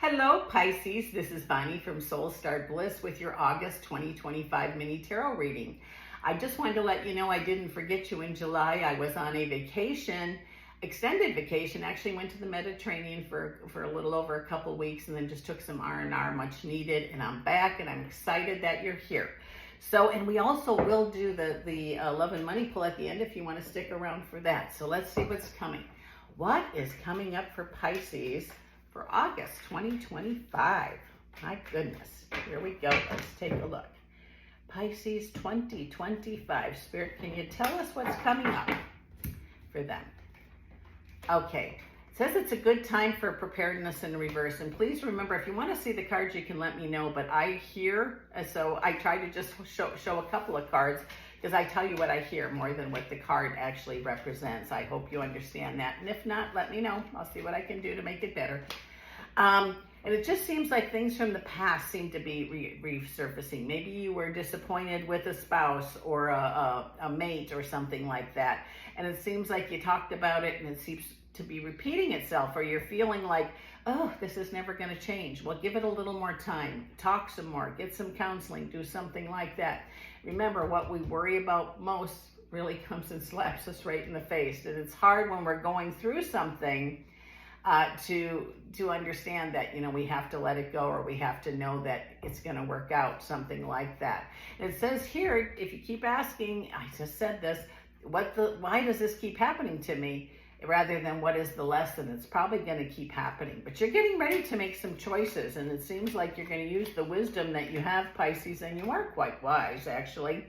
Hello, Pisces. This is Bonnie from Soul Star Bliss with your August 2025 mini tarot reading. I just wanted to let you know I didn't forget you in July. I was on a vacation, extended vacation. Actually went to the Mediterranean for a little over a couple weeks and then just took some R&R, much needed. And I'm back and I'm excited that you're here. So, and we also will do the love and money pull at the end if you want to stick around for that. So let's see what's coming. What is coming up for Pisces for August 2025. My goodness, here we go. Let's take a look. Pisces 2025. Spirit, can you tell us what's coming up for them? Okay, it says it's a good time for preparedness in reverse. And please remember, if you want to see the cards, you can let me know. But I hear, so I try to just show a couple of cards because I tell you what I hear more than what the card actually represents. I hope you understand that. And if not, let me know. I'll see what I can do to make it better. And it just seems like things from the past seem to be resurfacing. Maybe you were disappointed with a spouse or a mate or something like that. And it seems like you talked about it and it seems to be repeating itself, or you're feeling like, oh, this is never going to change. Well, give it a little more time. Talk some more. Get some counseling. Do something like that. Remember, what we worry about most really comes and slaps us right in the face. And it's hard when we're going through something to understand that, you know, we have to let it go, or we have to know that it's going to work out, something like that. And it says here, if you keep asking, I just said this, why does this keep happening to me? Rather than what is the lesson, it's probably going to keep happening. But you're getting ready to make some choices, and it seems like you're going to use the wisdom that you have, Pisces, and you are quite wise, actually,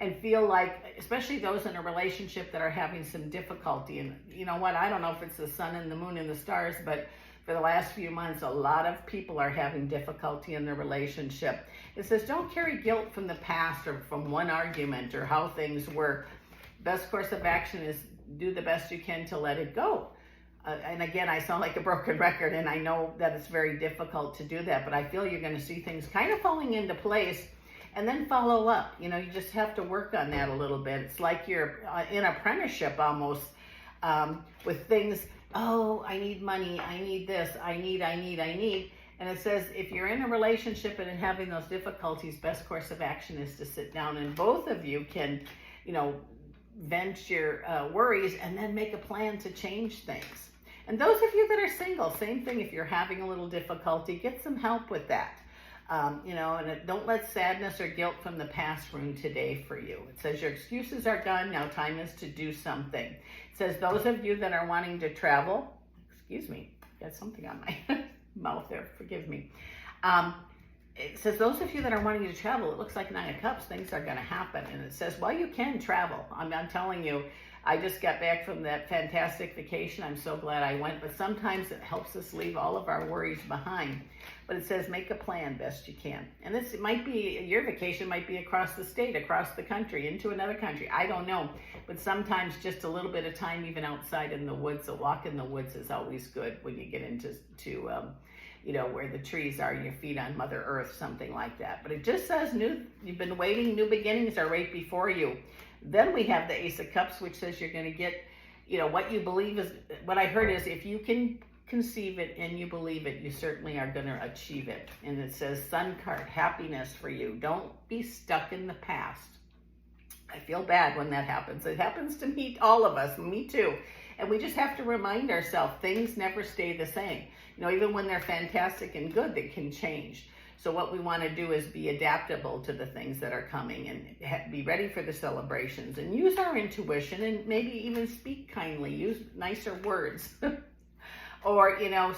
and feel like, especially those in a relationship that are having some difficulty. And you know what? I don't know if it's the sun and the moon and the stars, but for the last few months, a lot of people are having difficulty in their relationship. It says, don't carry guilt from the past or from one argument or how things were. Best course of action is do the best you can to let it go. And again, I sound like a broken record, and I know that it's very difficult to do that, but I feel you're going to see things kind of falling into place and then follow up. You know, you just have to work on that a little bit. It's like you're in apprenticeship almost with things. Oh, I need money. I need this. I need. And it says if you're in a relationship and having those difficulties, best course of action is to sit down and both of you can, you know, vent your worries and then make a plan to change things. And those of you that are single, same thing. If you're having a little difficulty, get some help with that. You know, and don't let sadness or guilt from the past ruin today for you. It says your excuses are gone. Now time is to do something. It says those of you that are wanting to travel, excuse me, got something on my mouth there, forgive me. It says those of you that are wanting to travel, it looks like 9 of Cups, things are going to happen. And it says, well, you can travel. I'm telling you, I just got back from that fantastic vacation. I'm so glad I went. But sometimes it helps us leave all of our worries behind. But it says make a plan best you can. And this might be, your vacation might be across the state, across the country, into another country. I don't know. But sometimes just a little bit of time, even outside in the woods, a walk in the woods is always good when you get into you know, where the trees are and your feet on Mother Earth, something like that. But it just says you've been waiting, new beginnings are right before you. Then we have the Ace of Cups, which says you're going to get, you know, what you believe is, what I heard is if you can conceive it and you believe it, you certainly are going to achieve it. And it says Sun card, happiness for you. Don't be stuck in the past. I feel bad when that happens. It happens to me, all of us, me too. And we just have to remind ourselves things never stay the same. You know, even when they're fantastic and good, they can change. So what we want to do is be adaptable to the things that are coming and be ready for the celebrations and use our intuition and maybe even speak kindly, use nicer words. Or, you know,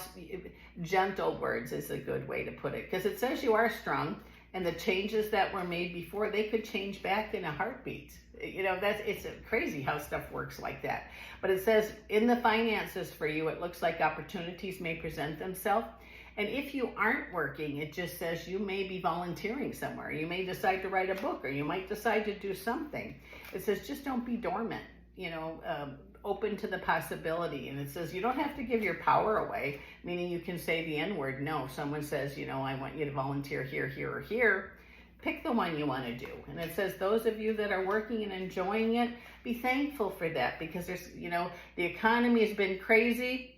gentle words is a good way to put it, because it says you are strong, and the changes that were made before, they could change back in a heartbeat. You know, it's crazy how stuff works like that. But it says in the finances for you, it looks like opportunities may present themselves. And if you aren't working, it just says you may be volunteering somewhere. You may decide to write a book, or you might decide to do something. It says just don't be dormant, you know, open to the possibility. And it says you don't have to give your power away, meaning you can say the N-word. No, someone says, you know, I want you to volunteer here, here, or here. Pick the one you want to do. And it says those of you that are working and enjoying it, be thankful for that, because there's, you know, the economy has been crazy.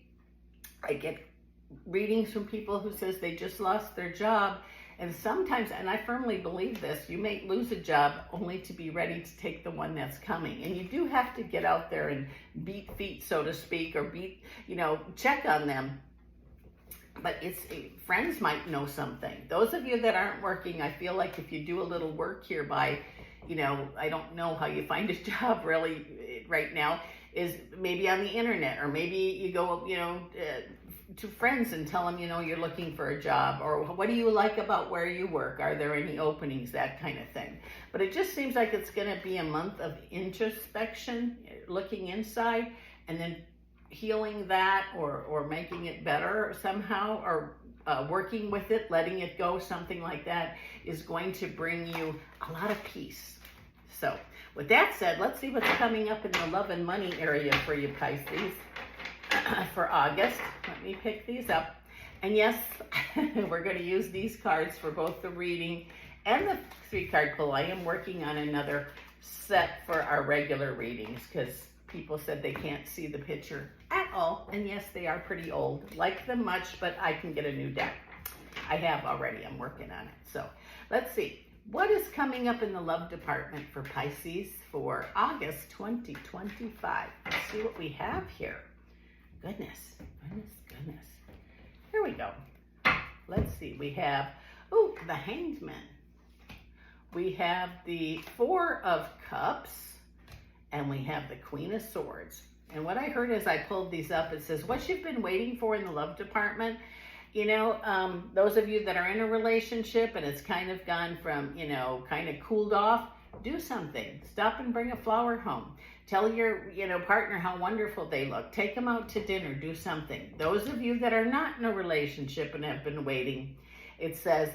I get readings from people who says they just lost their job. And sometimes, and I firmly believe this, you may lose a job only to be ready to take the one that's coming. And you do have to get out there and beat feet, so to speak, or check on them. But friends might know something. Those of you that aren't working, I feel like if you do a little work here by, I don't know how you find a job really right now, is maybe on the internet, or maybe you go, to friends and tell them, you're looking for a job, or what do you like about where you work? Are there any openings? That kind of thing. But it just seems like it's going to be a month of introspection, looking inside, and then healing that, or making it better somehow, or working with it, letting it go, something like that is going to bring you a lot of peace. So with that said, let's see what's coming up in the love and money area for you, Pisces, for August. Let me pick these up. And yes, we're going to use these cards for both the reading and the 3-card pull. I am working on another set for our regular readings because people said they can't see the picture at all. And yes, they are pretty old. Like them much, but I can get a new deck. I have already. I'm working on it. So let's see. What is coming up in the love department for Pisces for August 2025? Let's see what we have here. Goodness. Here we go. Let's see. We have, the Hanged Man. We have the 4 of Cups, and we have the Queen of Swords. And what I heard as I pulled these up, it says, what you've been waiting for in the love department. Those of you that are in a relationship and it's kind of gone from, kind of cooled off, do something. Stop and bring a flower home. Tell your, partner how wonderful they look. Take them out to dinner. Do something. Those of you that are not in a relationship and have been waiting, it says,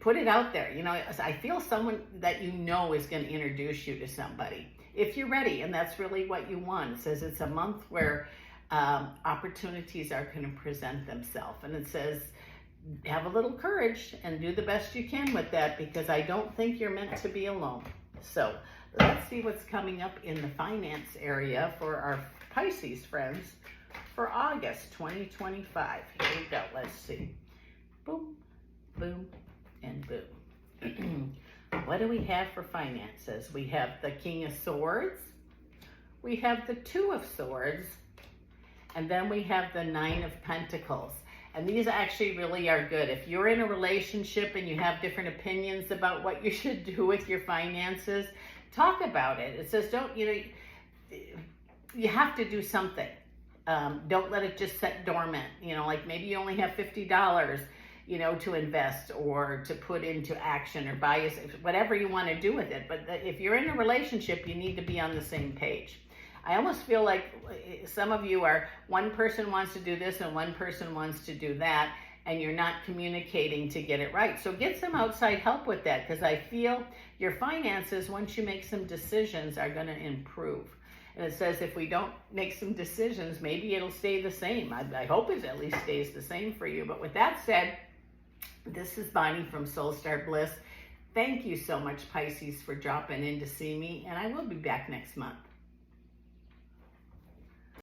put it out there. I feel someone that is going to introduce you to somebody. If you're ready, and that's really what you want. It says it's a month where opportunities are going to present themselves. And it says, have a little courage and do the best you can with that, because I don't think you're meant to be alone. So let's see what's coming up in the finance area for our Pisces friends for August 2025. Here we go. Let's see. Boom, boom, and boom. What do we have for finances? We have the King of Swords. We have the 2 of Swords. And then we have the 9 of Pentacles. And these actually really are good. If you're in a relationship and you have different opinions about what you should do with your finances, talk about it. It says, you have to do something. Don't let it just sit dormant. Like maybe you only have $50, to invest or to put into action or buy whatever you want to do with it. But if you're in a relationship, you need to be on the same page. I almost feel like some of you are, one person wants to do this and one person wants to do that, and you're not communicating to get it right. So get some outside help with that, because I feel your finances, once you make some decisions, are going to improve. And it says if we don't make some decisions, maybe it'll stay the same. I hope it at least stays the same for you. But with that said, this is Bonnie from Soul Star Bliss. Thank you so much, Pisces, for dropping in to see me, and I will be back next month.